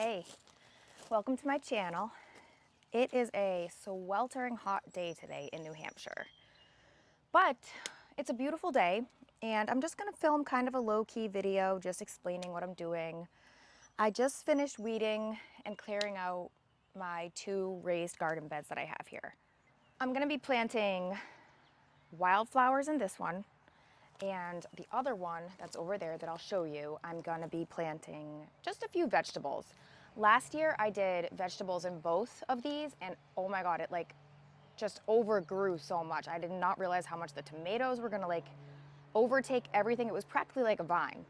Hey, welcome to my channel. It is a sweltering hot day today in New Hampshire, but it's a beautiful day and I'm just gonna film kind of a low-key video just explaining what I'm doing. I just finished weeding and clearing out my 2 raised garden beds that I have here. I'm gonna be planting wildflowers in this one, and the other one that's over there that I'll show you, I'm gonna be planting just a few vegetables. Last year I did vegetables in both of these and oh my God, it like just overgrew so much. I did not realize how much the tomatoes were gonna like overtake everything. It was practically like a vine.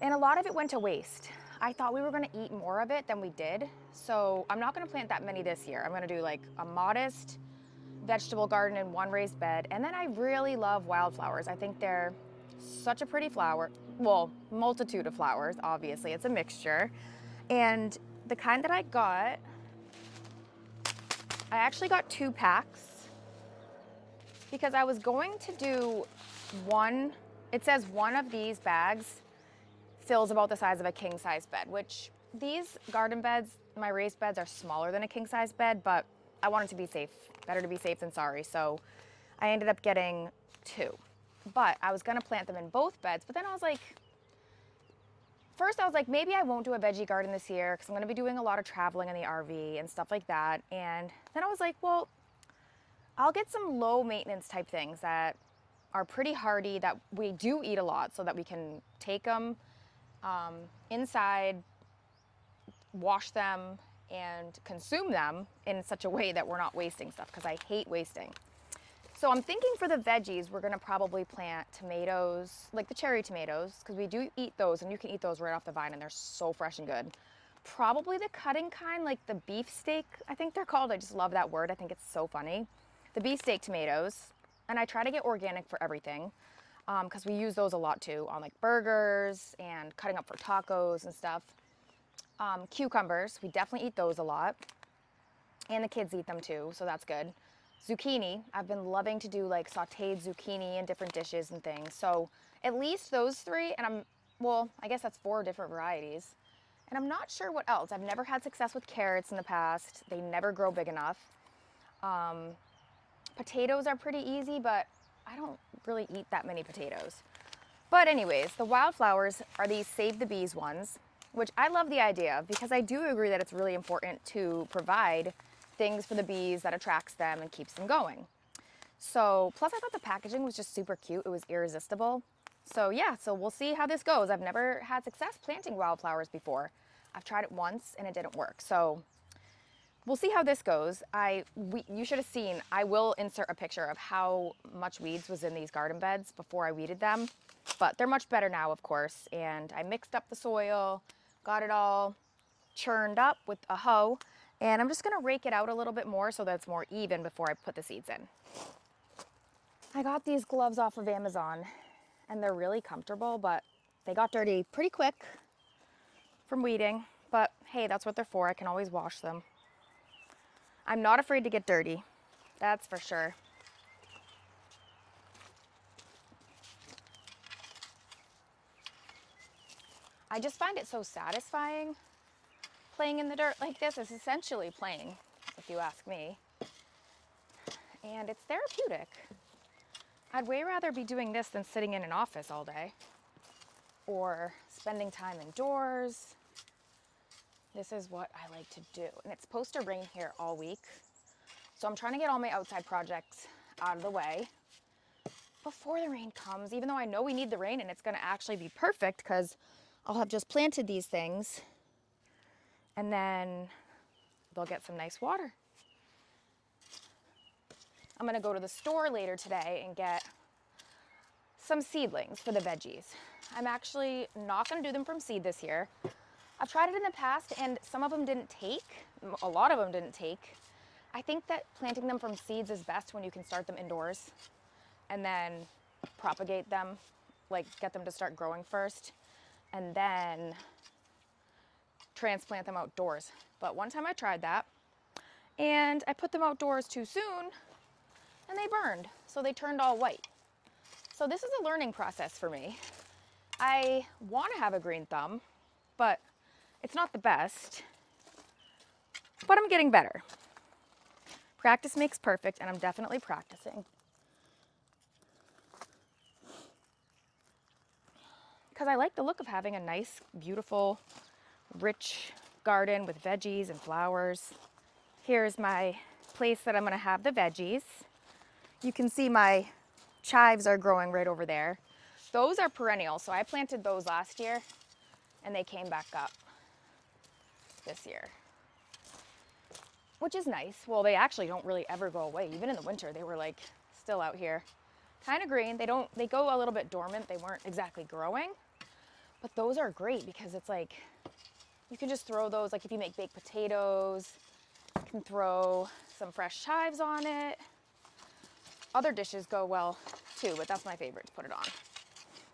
And a lot of it went to waste. I thought we were gonna eat more of it than we did. So I'm not gonna plant that many this year. I'm gonna do like a modest vegetable garden in 1 raised bed. And then I really love wildflowers. I think they're such a pretty flower. Well, multitude of flowers, obviously. It's a mixture. And the kind that I got, I actually got 2 packs because I was going to do one. It says one of these bags fills about the size of a king size bed, which these garden beds, my raised beds, are smaller than a king size bed, but I wanted to be safe. Better to be safe than sorry. So I ended up getting 2. But I was gonna plant them in both beds, but then I was like, first I was like, maybe I won't do a veggie garden this year because I'm gonna be doing a lot of traveling in the RV and stuff like that. And then I was like, well, I'll get some low maintenance type things that are pretty hardy, that we do eat a lot, so that we can take them inside, wash them, and consume them in such a way that we're not wasting stuff, because I hate wasting. So I'm thinking for the veggies, we're gonna probably plant tomatoes, like the cherry tomatoes, because we do eat those, and you can eat those right off the vine, and they're so fresh and good. Probably the cutting kind, like the beefsteak, I think they're called. I just love that word. I think it's so funny. The beefsteak tomatoes, and I try to get organic for everything, because we use those a lot too on like burgers and cutting up for tacos and stuff. Cucumbers, we definitely eat those a lot, and the kids eat them too, so that's good. Zucchini, I've been loving to do like sauteed zucchini in different dishes and things. So at least those 3, and well, I guess that's 4 different varieties. And I'm not sure what else. I've never had success with carrots in the past. They never grow big enough. Potatoes are pretty easy, but I don't really eat that many potatoes. But anyways, the wildflowers are these Save the Bees ones, which I love the idea of, because I do agree that it's really important to provide things for the bees that attracts them and keeps them going. So, plus I thought the packaging was just super cute. It was irresistible. So yeah, so we'll see how this goes. I've never had success planting wildflowers before. I've tried it once and it didn't work. So we'll see how this goes. You should have seen, I will insert a picture of how much weeds was in these garden beds before I weeded them. But they're much better now, of course. And I mixed up the soil, got it all churned up with a hoe, and I'm just gonna rake it out a little bit more so that it's more even before I put the seeds in. I got these gloves off of Amazon and they're really comfortable, but they got dirty pretty quick from weeding. But hey, that's what they're for. I can always wash them. I'm not afraid to get dirty, that's for sure. I just find it so satisfying. Playing in the dirt like this is essentially playing, if you ask me. And it's therapeutic. I'd way rather be doing this than sitting in an office all day or spending time indoors. This is what I like to do. And it's supposed to rain here all week. So I'm trying to get all my outside projects out of the way before the rain comes, even though I know we need the rain and it's gonna actually be perfect because I'll have just planted these things and then they'll get some nice water. I'm gonna go to the store later today and get some seedlings for the veggies. I'm actually not gonna do them from seed this year. I've tried it in the past and some of them didn't take. A lot of them didn't take. I think that planting them from seeds is best when you can start them indoors and then propagate them, like get them to start growing first and then transplant them outdoors. But one time I tried that and I put them outdoors too soon and they burned, so they turned all white. So this is a learning process for me. I want to have a green thumb, but It's not the best, but I'm getting better. Practice makes perfect, and I'm definitely practicing. Because I like the look of having a nice, beautiful, rich garden with veggies and flowers. Here's my place that I'm gonna have the veggies. You can see my chives are growing right over there. Those are perennial, so I planted those last year and they came back up this year, which is nice. Well, they actually don't really ever go away. Even in the winter, they were like still out here. Kind of green. They go a little bit dormant. They weren't exactly growing, but those are great because it's like, you can just throw those, like if you make baked potatoes, you can throw some fresh chives on it. Other dishes go well too, but that's my favorite to put it on.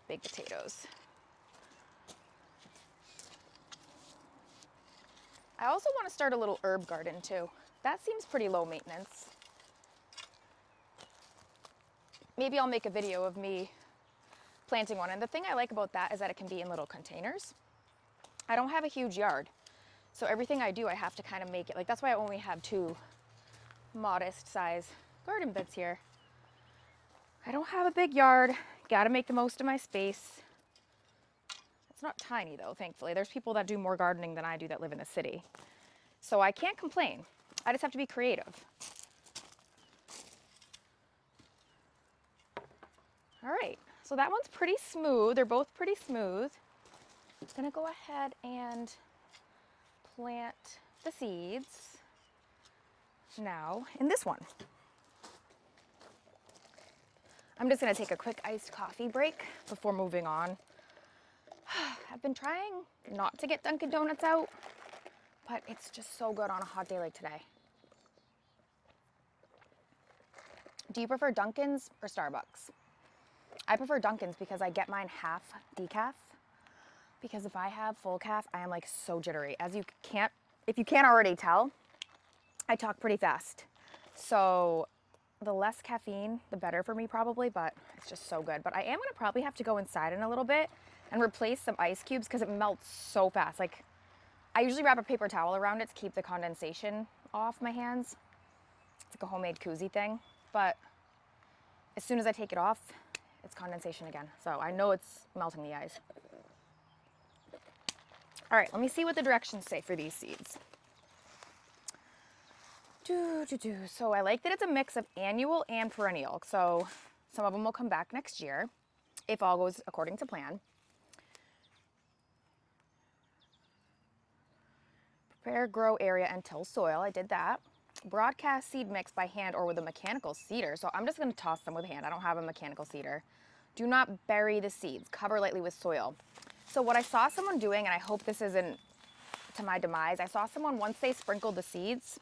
Baked potatoes. I also want to start a little herb garden too. That seems pretty low maintenance. Maybe I'll make a video of me planting one. And the thing I like about that is that it can be in little containers. I don't have a huge yard, so everything I do, I have to kind of make it. Like, that's why I only have 2 modest size garden beds here. I don't have a big yard. Got to make the most of my space. It's not tiny though, thankfully. There's people that do more gardening than I do that live in the city. So I can't complain. I just have to be creative. All right, so that one's pretty smooth. They're both pretty smooth. I'm gonna go ahead and plant the seeds now in this one. I'm just gonna take a quick iced coffee break before moving on. I've been trying not to get Dunkin' Donuts out, but it's just so good on a hot day like today. Do you prefer Dunkin's or Starbucks? I prefer Dunkin's because I get mine half decaf. Because if I have full calf, I am like so jittery. If you can't already tell, I talk pretty fast. So the less caffeine, the better for me probably, but it's just so good. But I am gonna probably have to go inside in a little bit and replace some ice cubes because it melts so fast. Like, I usually wrap a paper towel around it to keep the condensation off my hands. It's like a homemade koozie thing, but as soon as I take it off, it's condensation again. So I know it's melting the ice. All right, let me see what the directions say for these seeds. So I like that it's a mix of annual and perennial. So some of them will come back next year if all goes according to plan. Prepare grow area and till soil. I did that. Broadcast seed mix by hand or with a mechanical seeder. So I'm just going to toss them with hand. I don't have a mechanical seeder. Do not bury the seeds. Cover lightly with soil. So what I saw someone doing, and I hope this isn't to my demise, I saw someone, once they sprinkled the seeds,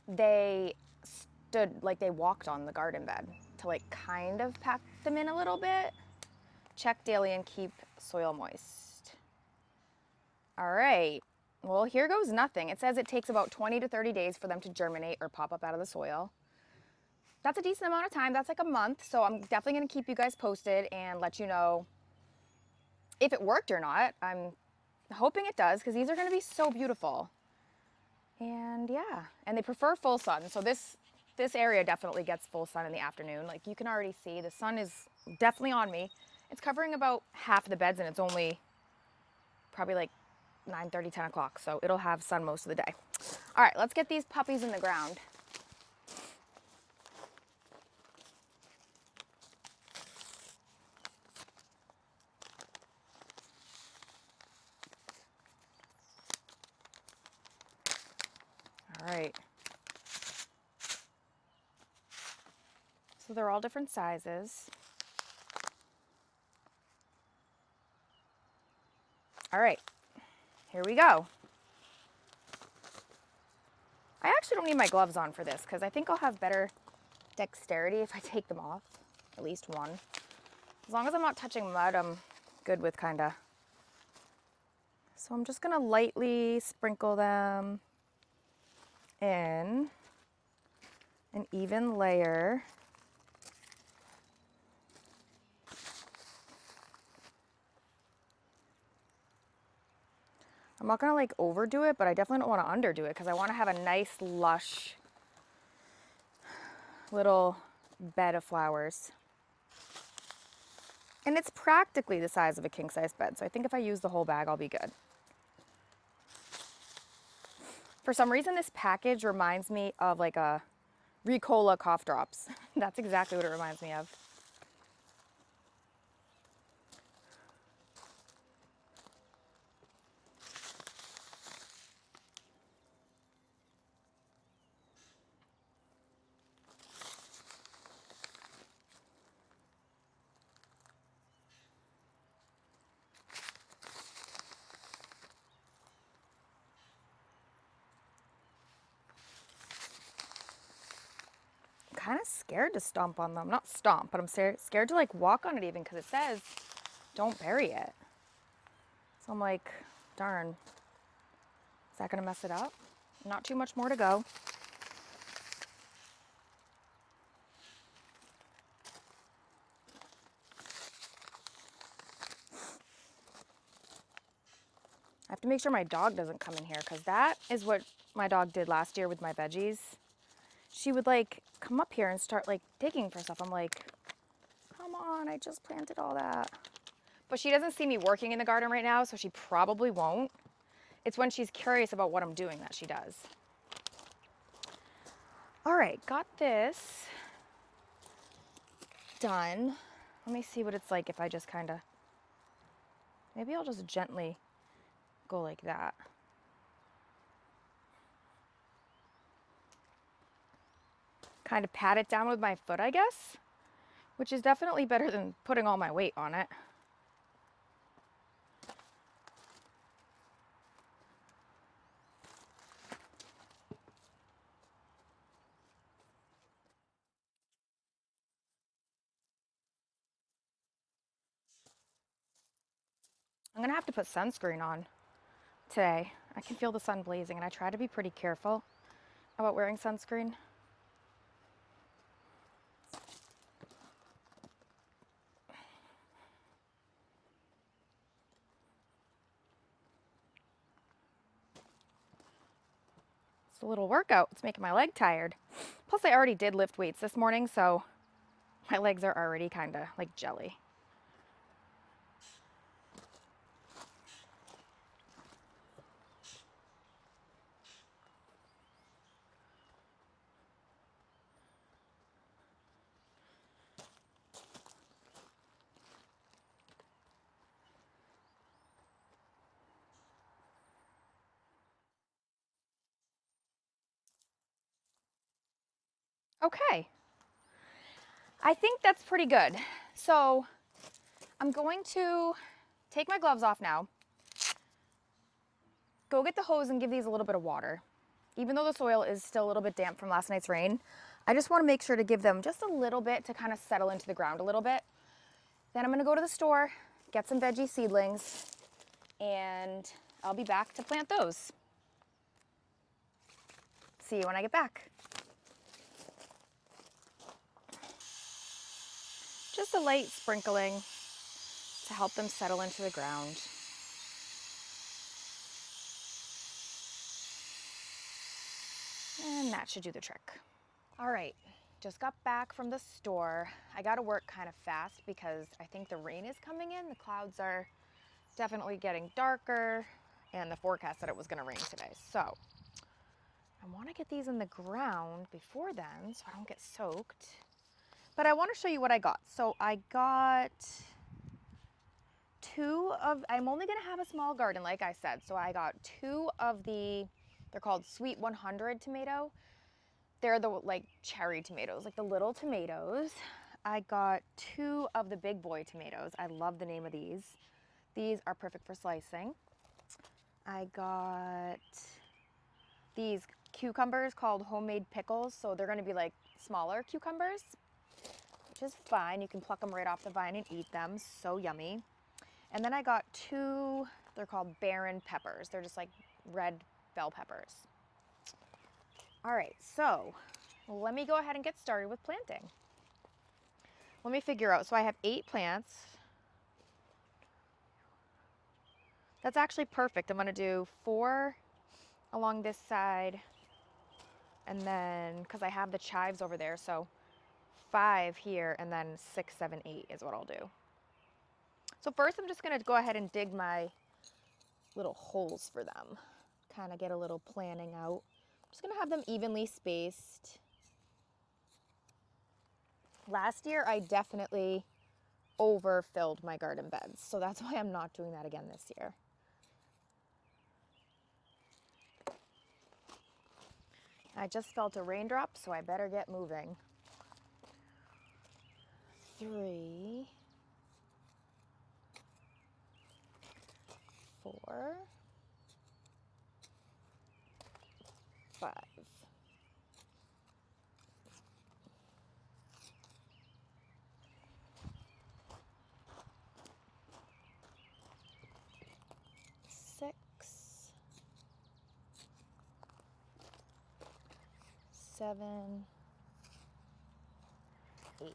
they stood, like they walked on the garden bed to like kind of pack them in a little bit. Check daily and keep soil moist. All right, well, here goes nothing. It says it takes about 20 to 30 days for them to germinate or pop up out of the soil. That's a decent amount of time. That's like a month. So I'm definitely gonna keep you guys posted and let you know if it worked or not. I'm hoping it does because these are going to be so beautiful. And yeah, and they prefer full sun. So this area definitely gets full sun in the afternoon. Like, you can already see the sun is definitely on me. It's covering about half the beds and it's only probably like 9:30, 10 o'clock. So it'll have sun most of the day. All right, let's get these puppies in the ground. All right. So they're all different sizes. All right, here we go. I actually don't need my gloves on for this because I think I'll have better dexterity if I take them off, at least one. As long as I'm not touching mud, I'm good with kinda. So I'm just gonna lightly sprinkle them in an even layer. I'm not gonna like overdo it, but I definitely don't want to underdo it because I want to have a nice lush little bed of flowers. And it's practically the size of a king size bed, so I think if I use the whole bag, I'll be good. For some reason, this package reminds me of like a Ricola cough drops. That's exactly what it reminds me of. Kind of scared to stomp on them. Not stomp, but I'm scared to like walk on it even because it says don't bury it. So I'm like, darn, is that gonna mess it up? Not too much more to go. I have to make sure my dog doesn't come in here because that is what my dog did last year with my veggies. She would like come up here and start like digging for stuff. I'm like, come on, I just planted all that. But she doesn't see me working in the garden right now, so she probably won't. It's when she's curious about what I'm doing that she does. All right, got this done. Let me see what it's like if I just kind of, maybe I'll just gently go like that. Kind of pat it down with my foot, I guess, which is definitely better than putting all my weight on it. I'm gonna have to put sunscreen on today. I can feel the sun blazing and I try to be pretty careful about wearing sunscreen. It's a little workout. It's making my leg tired. Plus I already did lift weights this morning, so my legs are already kind of like jelly. Okay, I think that's pretty good. So I'm going to take my gloves off now, go get the hose and give these a little bit of water. Even though the soil is still a little bit damp from last night's rain, I just want to make sure to give them just a little bit to kind of settle into the ground a little bit. Then I'm going to go to the store, get some veggie seedlings, and I'll be back to plant those. See you when I get back. Just a light sprinkling to help them settle into the ground. And that should do the trick. All right, just got back from the store. I got to work kind of fast because I think the rain is coming in. The clouds are definitely getting darker and the forecast said it was going to rain today. So I want to get these in the ground before then so I don't get soaked. But I want to show you what I got. So I got I'm only going to have a small garden like I said. So I got two of they're called Sweet 100 tomato. They're the like cherry tomatoes, like the little tomatoes. I got two of the big boy tomatoes. I love the name of these. These are perfect for slicing. I got these cucumbers called homemade pickles. So they're gonna be like smaller cucumbers, which is fine. You can pluck them right off the vine and eat them. So yummy. And then I got two, they're called barren peppers. They're just like red bell peppers. All right, so let me go ahead and get started with planting. Let me figure out, so I have 8 plants. That's actually perfect. I'm gonna do 4 along this side, and then, because I have the chives over there, so 5 here, and then 6, 7, 8 is what I'll do. So first I'm just gonna go ahead and dig my little holes for them. Kind of get a little planning out. I'm just gonna have them evenly spaced. Last year I definitely overfilled my garden beds, so that's why I'm not doing that again this year. I just felt a raindrop, so I better get moving. 3, 4, 5. 6, 7, 8.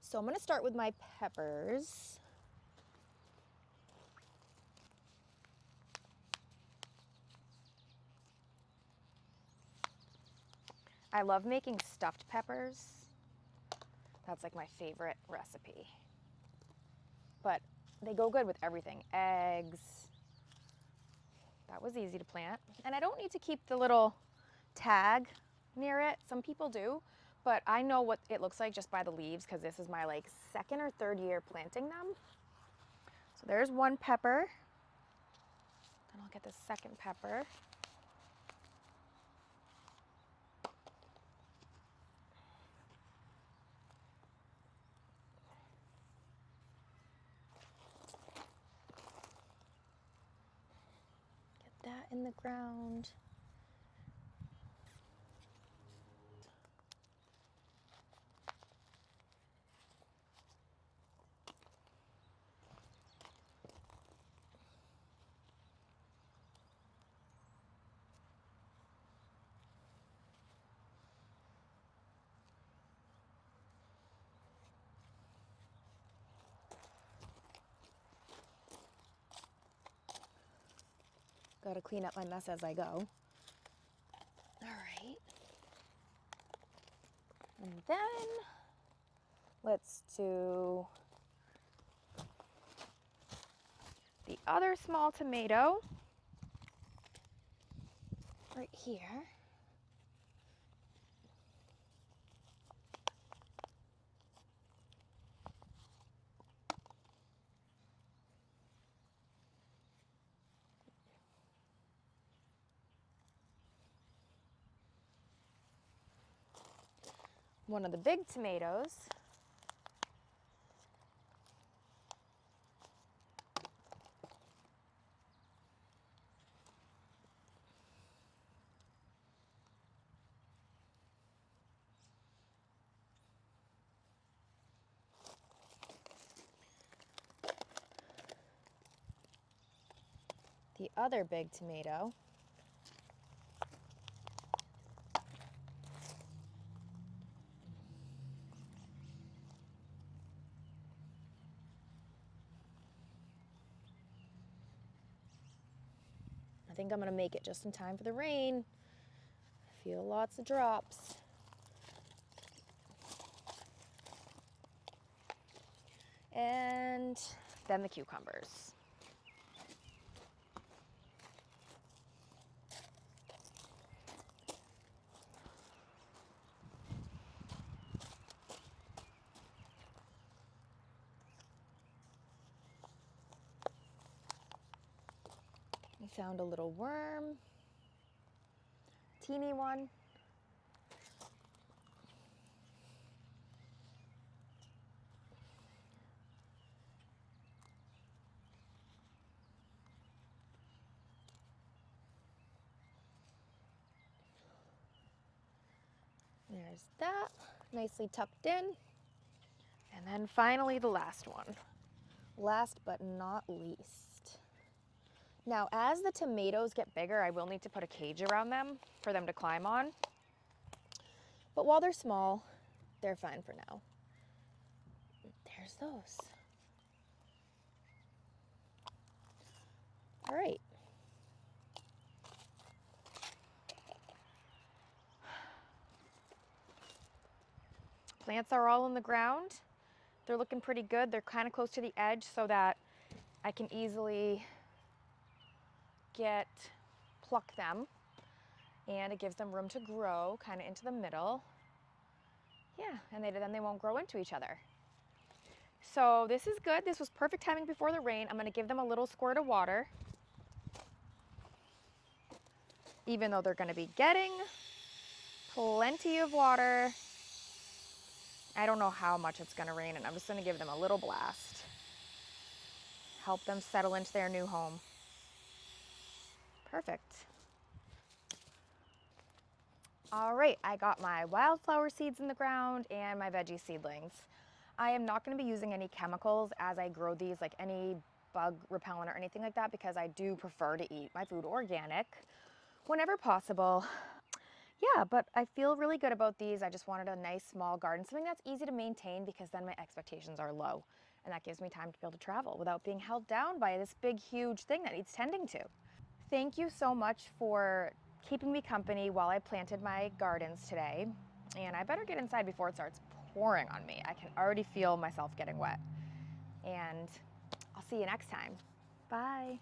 So I'm going to start with my peppers. I love making stuffed peppers. That's like my favorite recipe. But they go good with everything. Eggs. That was easy to plant. And I don't need to keep the little tag near it. Some people do, but I know what it looks like just by the leaves, because this is my like 2nd or 3rd year planting them. So there's one pepper. Then I'll get the 2nd pepper. Get that in the ground. Got to clean up my mess as I go. All right. And then let's do the other small tomato right here. One of the big tomatoes. The other big tomato. I think I'm gonna make it just in time for the rain. Feel lots of drops. And then the cucumbers. I found a little worm, teeny one. There's that, nicely tucked in. And then finally the last one. Last but not least. Now, as the tomatoes get bigger, I will need to put a cage around them for them to climb on. But while they're small, they're fine for now. There's those. All right. Plants are all in the ground. They're looking pretty good. They're kind of close to the edge so that I can easily pluck them, and it gives them room to grow kind of into the middle. Yeah, and then they won't grow into each other. So this is good. This was perfect timing before the rain. I'm gonna give them a little squirt of water, even though they're gonna be getting plenty of water. I don't know how much it's gonna rain, and I'm just gonna give them a little blast. Help them settle into their new home. Perfect. All right, I got my wildflower seeds in the ground and my veggie seedlings. I am not going to be using any chemicals as I grow these, like any bug repellent or anything like that, because I do prefer to eat my food organic whenever possible. Yeah, but I feel really good about these. I just wanted a nice small garden, something that's easy to maintain, because then my expectations are low, and that gives me time to be able to travel without being held down by this big, huge thing that needs tending to. Thank you so much for keeping me company while I planted my gardens today. And I better get inside before it starts pouring on me. I can already feel myself getting wet. And I'll see you next time. Bye.